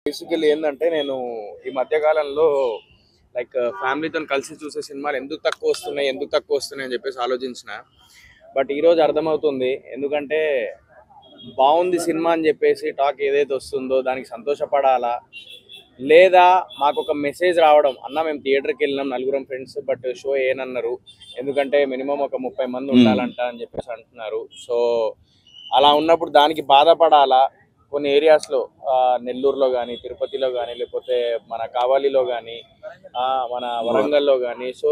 Basically ఏంటంటే నేను ఈ మధ్య కాలంలో లైక్ ఫ్యామిలీతో కలిసి చూసే సినిమాలు ఎందుకు తక్కువ వస్తున్నాయి అని చెప్పేసి ఆలోచించిన. బట్ ఈరోజు అర్థమవుతుంది. ఎందుకంటే బాగుంది సినిమా అని చెప్పేసి టాక్ ఏదైతే వస్తుందో దానికి సంతోషపడాలా, లేదా మాకు ఒక మెసేజ్ రావడం, అన్న మేము థియేటర్కి వెళ్ళినాం నలుగురం ఫ్రెండ్స్, బట్ షో ఏనన్నారు, ఎందుకంటే మినిమం ఒక 30 మంది ఉండాలంట అని చెప్పేసి అంటున్నారు. సో అలా ఉన్నప్పుడు దానికి బాధపడాలా. కొన్ని ఏరియాస్లో నెల్లూరులో కానీ, తిరుపతిలో కానీ, లేకపోతే మన కావలిలో కానీ, మన వరంగల్లో కానీ, సో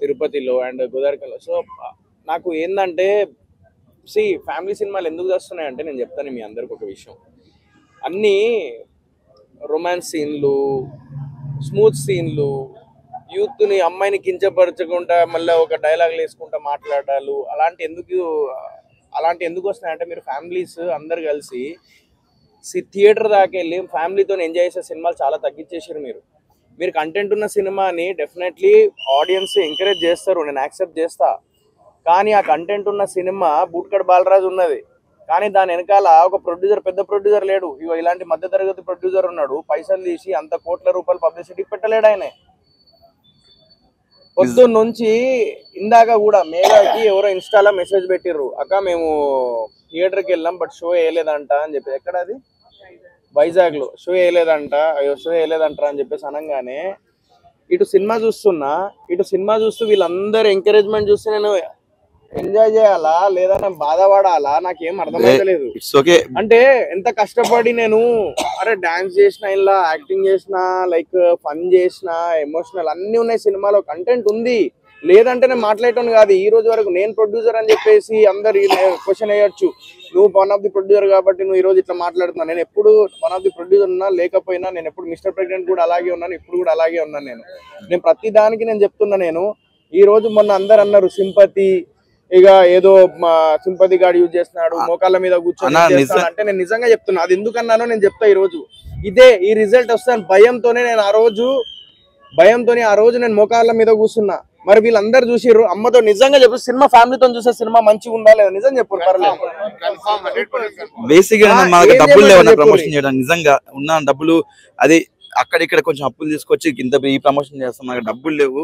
తిరుపతిలో అండ్ గోదావరిలో. సో నాకు ఏంటంటే ఫ్యామిలీ సినిమాలు ఎందుకు వస్తున్నాయంటే నేను చెప్తాను మీ అందరికి ఒక విషయం. అన్నీ రొమాన్స్ సీన్లు, స్మూత్ సీన్లు, యూత్ని అమ్మాయిని కించపరచకుండా మళ్ళీ ఒక డైలాగులు వేసుకుంటా మాట్లాడాలు, అలాంటి ఎందుకు వస్తున్నాయంటే మీరు ఫ్యామిలీస్ అందరు కలిసి థియేటర్ దాకా వెళ్ళి ఫ్యామిలీతో ఎంజాయ్ చేసే సినిమాలు చాలా తగ్గించేసారు. మీరు కంటెంట్ ఉన్న సినిమాని డెఫినెట్లీ ఆడియన్స్ ఎంకరేజ్ చేస్తారు, నేను యాక్సెప్ట్ చేస్తా. కానీ ఆ కంటెంట్ ఉన్న సినిమా బూట్కడ్ బాలరాజు ఉన్నది, కానీ దాని వెనకాల ఒక ప్రొడ్యూసర్, పెద్ద ప్రొడ్యూసర్ లేడు. ఇలాంటి మధ్యతరగతి ప్రొడ్యూసర్ ఉన్నాడు, పైసలు తీసి అంత కోట్ల రూపాయలు పబ్లిసిటీ పెట్టలేడు ఆయన. పొద్దున్న నుంచి ఇందాక కూడా మేఘాకి ఎవరో ఇన్స్టాలో మెసేజ్ పెట్టిర్రు, అక్క మేము థియేటర్కి వెళ్ళాం బట్ షో వేయలేదంట అని చెప్పి. ఎక్కడ అది? వైజాగ్లో షో వేయలేదంటారా అని చెప్పేసి అనగానే ఇటు సినిమా చూస్తూ వీళ్ళందరూ ఎంకరేజ్మెంట్ చూస్తే నేను ఎంజాయ్ చేయాలా లేదా నేను బాధపడాలా నాకేం అర్థమైతలేదు. అంటే ఎంత కష్టపడి నేను డాన్స్ చేసిన, ఇలా యాక్టింగ్ చేసిన, లైక్ ఫన్ చేసిన, ఎమోషనల్ అన్ని ఉన్నాయి సినిమాలో, కంటెంట్ ఉంది, లేదంటే నేను మాట్లాడటం కాదు. ఈ రోజు వరకు నేను ప్రొడ్యూసర్ అని చెప్పేసి అందరు క్వశ్చన్ వేయొచ్చు, నువ్వు వన్ ఆఫ్ ది ప్రొడ్యూసర్ కాబట్టి నువ్వు ఈ రోజు ఇట్లా మాట్లాడుతున్నావు. నేను ఎప్పుడు వన్ ఆఫ్ ది ప్రొడ్యూసర్ ఉన్నా లేకపోయినా, నేను ఎప్పుడు మిస్టర్ ప్రెసిడెంట్ కూడా అలాగే ఉన్నాను, ఇప్పుడు కూడా అలాగే ఉన్నాను. నేను ప్రతి దానికి నేను చెప్తున్నా. నేను ఈ రోజు మొన్న అందరు అన్నారు సింపతి, ఇక ఏదో సింపతి గార్డ్ యూజ్ చేస్తున్నాడు, మోకాళ్ళ మీద కూర్చొని అంటే నేను నిజంగా చెప్తున్నా. అది ఎందుకన్నానో నేను చెప్తా. ఈ రోజు ఈ రిజల్ట్ వస్తాను భయంతోనే నేను ఆ రోజు నేను మోకాళ్ళ మీద కూర్చున్నా. మరి వీళ్ళందరూ చూసిర్రు, అమ్మతో నిజంగా చెప్పు, సినిమా ఫ్యామిలీతో చూసే సినిమా మంచిగా ఉందా లేదా నిజం చెప్పు. బేసిక్గా మనకు డబ్బులు లేవన్నా ప్రమోషన్ చేయడానికి, నిజంగా ఉన్న డబ్బులు అది అక్కడిక్కడ కొంచెం అప్పులు తీసుకొచ్చి ఇంత ఈ ప్రమోషన్ చేస్తాం, మనకు డబ్బులు లేవు.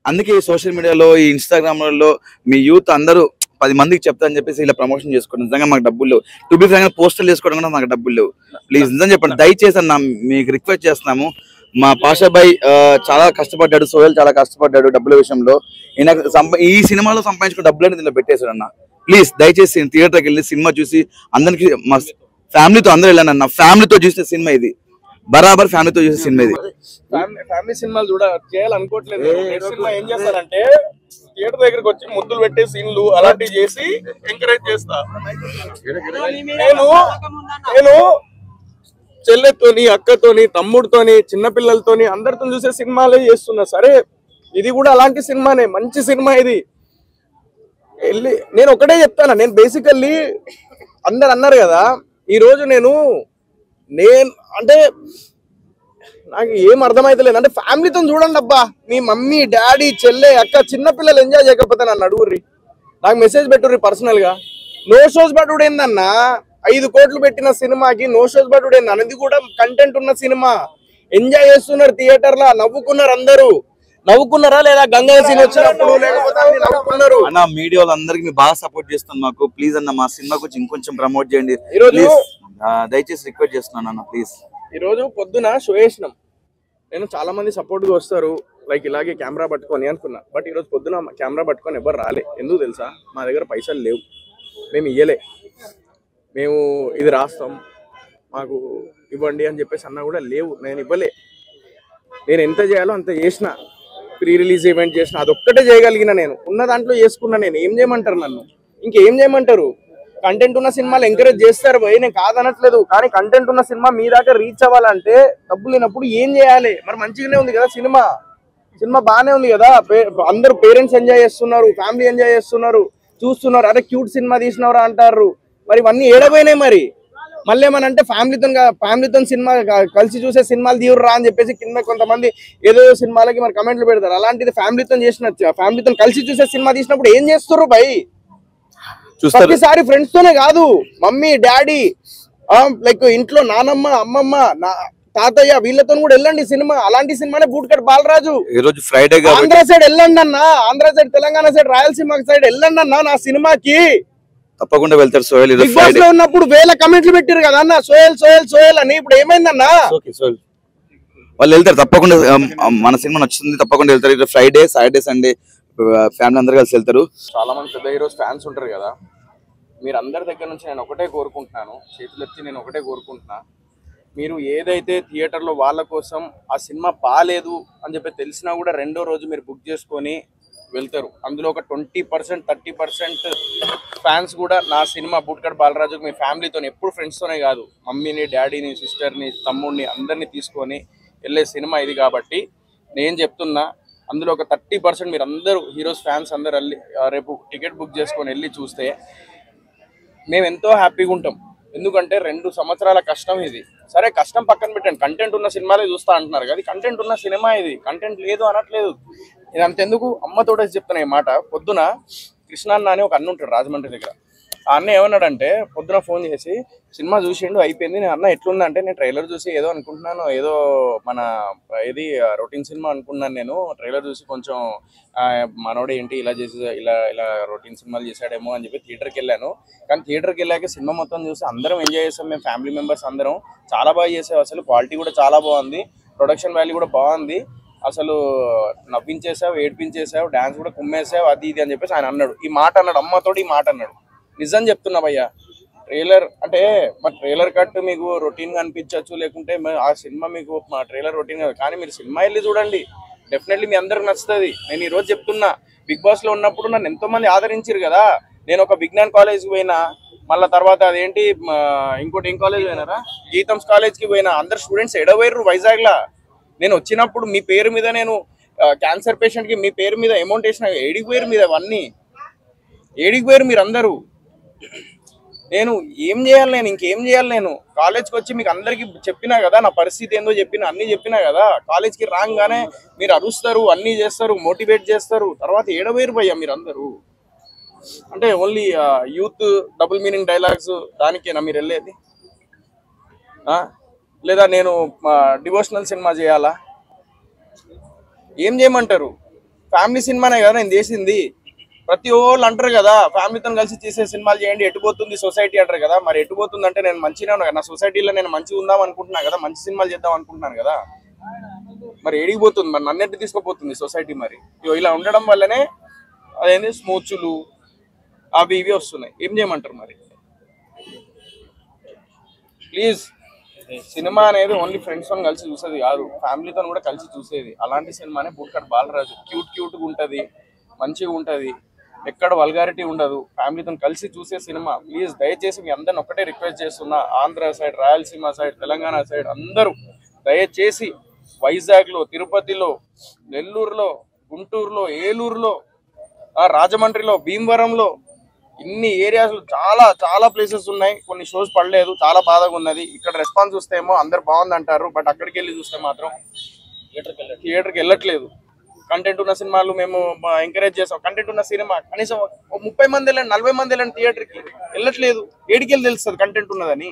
అందుకే సోషల్ మీడియాలో, ఈ ఇన్స్టాగ్రామ్లలో మీ యూత్ అందరూ 10 మందికి చెప్తారని చెప్పేసి ఇలా ప్రమోషన్ చేసుకోండి. నిజంగా మాకు డబ్బులు లేవు. టు బి ఫ్రాంక్ పోస్టర్లు వేసుకోవడం కూడా మాకు డబ్బులు లేవు. ప్లీజ్ నిజం చెప్పండి, దయచేసి అన్న మీకు రిక్వెస్ట్ చేస్తున్నాము. మా పాషాబాయ్ చాలా కష్టపడ్డాడు, సోహెల్ చాలా కష్టపడ్డాడు డబ్బుల విషయంలో. ఈ సినిమాలో సంపాదించుకున్న డబ్బులని దీనిలో పెట్టేశాడు అన్న. ప్లీజ్ దయచేసి థియేటర్కి వెళ్ళి సినిమా చూసి అందరికి మా ఫ్యామిలీతో అందరూ వెళ్ళండి అన్న. ఫ్యామిలీతో చూసిన సినిమా ఇది, బరాబర్ ఫ్యామిలీతో చూసే సినిమా ఇది. ఫ్యామిలీ సినిమాలు చేయాలనుకోవట్లేదు. ఏం చేస్తారంటే థియేటర్ దగ్గరికి వచ్చి ముద్దులు పెట్టే సీన్లు అలాంటివి చేసి ఎంకరేజ్ చేస్తా. నేను చెల్లెతోని, అక్కతోని, తమ్ముడితోని, చిన్నపిల్లలతోని అందరితో చూసే సినిమాలే చేస్తున్నా. సరే ఇది కూడా అలాంటి సినిమానే, మంచి సినిమా ఇది. నేను ఒకటే చెప్తాను, నేను బేసికల్లీ అందరు అన్నారు కదా, ఈరోజు నేను అంటే నాకు ఏం అర్థమైతలేదు. అంటే ఫ్యామిలీతో చూడండి అబ్బా, మీ మమ్మీ, డాడీ, చెల్లె, అక్క, చిన్నపిల్లలు ఎంజాయ్ చేయకపోతే నన్ను అడుగుర్రి, నాకు మెసేజ్ పెట్టుర్రి పర్సనల్ గా. నో షోస్ బట్టుడు ఏందన్నా, 5 కోట్లు పెట్టిన సినిమాకి నో షోస్ బట్టుడు ఏందన్న? ఇది కూడా కంటెంట్ ఉన్న సినిమా, ఎంజాయ్ చేస్తున్నారు థియేటర్ లా, నవ్వుకున్నారు అందరూ. నవ్వుకున్నారా లేదా? గంగా సీన్ వచ్చినప్పుడు నవ్వుకున్నారు అన్న. మీడియా అందరికి మీరు బాగా సపోర్ట్ చేస్తుంది మాకు. ప్లీజ్ అన్న మా సినిమా గురించి ఇంకొంచెం ప్రమోట్ చేయండి ఈరోజు, దయచేసి రిక్వెస్ట్ చేస్తున్నాను అన్న ప్లీజ్. ఈరోజు పొద్దున షో వేసినాం, నేను చాలా మంది సపోర్ట్గా వస్తారు లైక్ ఇలాగే కెమెరా పట్టుకొని అనుకున్నా. బట్ ఈరోజు పొద్దున కెమెరా పట్టుకొని ఎవరు రాలే. ఎందుకు తెలుసా? మా దగ్గర పైసలు లేవు, మేము ఇయ్యలే. మేము ఇది రాస్తాం మాకు ఇవ్వండి అని చెప్పేసి అన్నా కూడా లేవు, నేను ఇవ్వలే. నేను ఎంత చేయాలో అంత చేసిన, ప్రీ రిలీజ్ ఈవెంట్ చేసిన, అదొక్కటే చేయగలిగిన. నేను ఉన్న దాంట్లో చేసుకున్నా. నేను ఏం చేయమంటారు నన్ను? ఇంకేం చేయమంటారు? కంటెంట్ ఉన్న సినిమాలు ఎంకరేజ్ చేస్తారు పోయి, నేను కాదనట్లేదు. కానీ కంటెంట్ ఉన్న సినిమా మీ దాకా రీచ్ అవ్వాలంటే డబ్బులు లేనప్పుడు ఏం చేయాలి? మరి మంచిగానే ఉంది కదా సినిమా బాగానే ఉంది కదా, అందరూ పేరెంట్స్ ఎంజాయ్ చేస్తున్నారు, ఫ్యామిలీ ఎంజాయ్ చేస్తున్నారు, చూస్తున్నారు. అరే క్యూట్ సినిమా తీసినవరా అంటారు. మరి ఇవన్నీ ఏడపోయినాయి. మరి మళ్ళీ ఏమనంటే ఫ్యామిలీతో సినిమా కలిసి చూసే సినిమాలు తీయర్రా అని చెప్పేసి కింద కొంతమంది ఏదో సినిమాలకి మరి కమెంట్లు పెడతారు. అలాంటిది ఫ్యామిలీతో కలిసి చూసే సినిమా తీసినప్పుడు ఏం చేస్తారు భయ్? ప్రతిసారి ఫ్రెండ్స్ తోనే కాదు, మమ్మీ, డాడీ, లైక్ ఇంట్లో నానమ్మ అమ్మమ్మ తాతయ్య వీళ్ళతో కూడా వెళ్ళండి సినిమా. అలాంటి సినిమానే బూట్కట్ బాలరాజు. ఈ రోజు ఫ్రైడే ఆంధ్ర సైడ్ వెళ్ళండి అన్న, Andhra side, Telangana side, Rayalaseema side వెళ్ళండి అన్న నా సినిమాకి. తప్పకుండా వెళ్తారు సోహెల్. బిగ్ బాస్ లో ఉన్నప్పుడు వేల కమెంట్లు పెట్టారు కదా అన్న, సోహెల్ సోహెల్ సోహెల్ అని. ఇప్పుడు ఏమైందన్నా? వాళ్ళు వెళ్తారు తప్పకుండా. మన సినిమా నచ్చుతుంది, తప్పకుండా వెళ్తారు. ఇది ఫ్రైడే, సాటర్డే, సండే ఫ్యామిలీ అందరు కలిసి వెళ్తారు. చాలా మంది పెద్ద హీరోస్ ఫ్యాన్స్ ఉంటారు కదా, మీరు అందరి దగ్గర నుంచి నేను ఒకటే కోరుకుంటున్నాను, చేతులెత్తి నేను ఒకటే కోరుకుంటున్నా, మీరు ఏదైతే థియేటర్లో వాళ్ళ కోసం ఆ సినిమా బాగాలేదు అని చెప్పి తెలిసినా కూడా రెండో రోజు మీరు బుక్ చేసుకొని వెళ్తారు. అందులో ఒక 20% 30% ఫ్యాన్స్ కూడా నా సినిమా బూట్కట్ బాలరాజుకు మీ ఫ్యామిలీతో, ఎప్పుడు ఫ్రెండ్స్తోనే కాదు, మమ్మీని, డాడీని, సిస్టర్ని, తమ్ముడిని అందరినీ తీసుకొని వెళ్ళే సినిమా ఇది. కాబట్టి నేను చెప్తున్నా, అందులో ఒక 30% మీరు అందరూ హీరోస్ ఫ్యాన్స్ అందరు వెళ్ళి రేపు టికెట్ బుక్ చేసుకొని వెళ్ళి చూస్తే మేము ఎంతో హ్యాపీగా ఉంటాం. ఎందుకంటే 2 సంవత్సరాల కష్టం ఇది. సరే కష్టం పక్కన పెట్టండి, కంటెంట్ ఉన్న సినిమాలే చూస్తా అంటున్నారు కదా, కంటెంట్ ఉన్న సినిమా ఇది, కంటెంట్ లేదు అనట్లేదు. నేను అంతెందుకు అమ్మతోటే చెప్తున్నా ఈ మాట. పొద్దున కృష్ణాన్న అని ఒక అన్న ఉంటాడు రాజమండ్రి దగ్గర. ఆ అన్న ఏమన్నాడంటే, పొద్దున ఫోన్ చేసి సినిమా చూసిండు అయిపోయింది, నేను అన్న ఎట్లుందంటే, నేను ట్రైలర్ చూసి ఏదో అనుకుంటున్నాను, ఏదో మన ఏది రొటీన్ సినిమా అనుకున్నాను, నేను ట్రైలర్ చూసి కొంచెం మనోడు ఏంటి ఇలా చేసి ఇలా ఇలా రొటీన్ సినిమాలు చేశాడేమో అని చెప్పి థియేటర్కి వెళ్ళాను. కానీ థియేటర్కి వెళ్ళాక సినిమా మొత్తం చూసి అందరం ఎంజాయ్ చేసాం, మేము ఫ్యామిలీ మెంబర్స్ అందరం చాలా బాగా చేసాం. అసలు క్వాలిటీ కూడా చాలా బాగుంది, ప్రొడక్షన్ వాల్యూ కూడా బాగుంది, అసలు నవ్వించేసావు, ఏడ్పించేసావు, డాన్స్ కూడా కుమ్మేసావు, అది ఇది అని చెప్పేసి ఆయన అన్నాడు. ఈ మాట అన్నాడు, అమ్మతోటి ఈ మాట అన్నాడు. నిజం చెప్తున్నా భయ్యా, ట్రైలర్ అంటే మా ట్రైలర్ కట్ మీకు రొటీన్గా అనిపించవచ్చు, లేకుంటే ఆ సినిమా మీకు మా ట్రైలర్ రొటీన్ కాదు, కానీ మీరు సినిమా వెళ్ళి చూడండి, డెఫినెట్లీ మీ అందరికి నచ్చుతుంది. నేను ఈరోజు చెప్తున్నా, బిగ్ బాస్లో ఉన్నప్పుడు నన్ను ఎంతోమంది ఆదరించారు కదా. నేను ఒక విజ్ఞాన్ కాలేజ్కి పోయినా, మళ్ళీ తర్వాత అదేంటి ఇంకోటి ఏం కాలేజ్ పోయినారా, గీతమ్స్ కాలేజ్కి పోయినా, అందరు స్టూడెంట్స్ ఎడపోయారు వైజాగ్లో. నేను వచ్చినప్పుడు మీ పేరు మీద నేను క్యాన్సర్ పేషెంట్కి మీ పేరు మీద అమౌంట్ వేసిన, ఏడికి పోయారు మీరు, అవన్నీ ఏడికి పోయారు మీరు అందరూ. నేను ఏం చేయాలి, నేను ఇంకేం చేయాలి, నేను కాలేజ్కి వచ్చి మీకు అందరికీ చెప్పినా కదా, నా పరిస్థితి ఏందో చెప్పినా, అన్నీ చెప్పినా కదా. కాలేజ్కి రాగానే మీరు అరుస్తారు, అన్నీ చేస్తారు, మోటివేట్ చేస్తారు, తర్వాత ఏడవేరు భయ్యా మీరు అందరూ. అంటే only youth double meaning dialogues దానికేనా మీరు వెళ్ళేది? లేదా నేను డివోషనల్ సినిమా చేయాలా? ఏం చేయమంటారు? ఫ్యామిలీ సినిమానే కదా నేను చేసింది. ప్రతి వాళ్ళు అంటారు కదా, ఫ్యామిలీతో కలిసి చేసే సినిమాలు చేయండి, ఎటుపోతుంది సొసైటీ అంటారు కదా. మరి ఎటుపోతుంది అంటే, నేను మంచిగా ఉన్నా కదా, నా సొసైటీలో నేను మంచిగా ఉందాం అనుకుంటున్నా కదా, మంచి సినిమాలు చేద్దాం అనుకుంటున్నాను కదా. మరి ఎడిగిపోతుంది, మరి నన్నెట్టు తీసుకుపోతుంది సొసైటీ? మరి ఇలా ఉండడం వల్లనే అదేంటి స్మూచ్లు అవి ఇవి వస్తున్నాయి. ఏం చేయమంటారు మరి? ప్లీజ్, సినిమా అనేది ఓన్లీ ఫ్రెండ్స్తో కలిసి చూసేది కాదు, ఫ్యామిలీతో కూడా కలిసి చూసేది. అలాంటి సినిమానే బూట్కట్ బాలరాజు. క్యూట్గా ఉంటుంది, మంచిగా ఉంటుంది, ఎక్కడ వల్గారిటీ ఉండదు, ఫ్యామిలీతో కలిసి చూసే సినిమా. ప్లీజ్ దయచేసి మీ అందరిని ఒకటే రిక్వెస్ట్ చేస్తున్నా, Andhra side, Rayalaseema side, Telangana side అందరూ దయచేసి వైజాగ్లో, తిరుపతిలో, నెల్లూరులో, గుంటూరులో, ఏలూరులో, రాజమండ్రిలో, భీమవరంలో, ఇన్ని ఏరియాస్ చాలా చాలా ప్లేసెస్ ఉన్నాయి. కొన్ని షోస్ పడలేదు, చాలా బాధగా ఉన్నది. ఇక్కడ రెస్పాన్స్ చూస్తే ఏమో అందరు బాగుందంటారు, బట్ అక్కడికి వెళ్ళి చూస్తే మాత్రం థియేటర్కి వెళ్ళట్లేదు. కంటెంట్ ఉన్న సినిమాలు మేము ఎంకరేజ్ చేస్తాం, కంటెంట్ ఉన్న సినిమా కనీసం 30 మంది వెళ్ళండి, 40 మంది వెళ్ళండి, థియేటర్కి వెళ్ళట్లేదు. ఏడికెళ్ళి తెలుస్తుంది కంటెంట్ ఉన్నదని.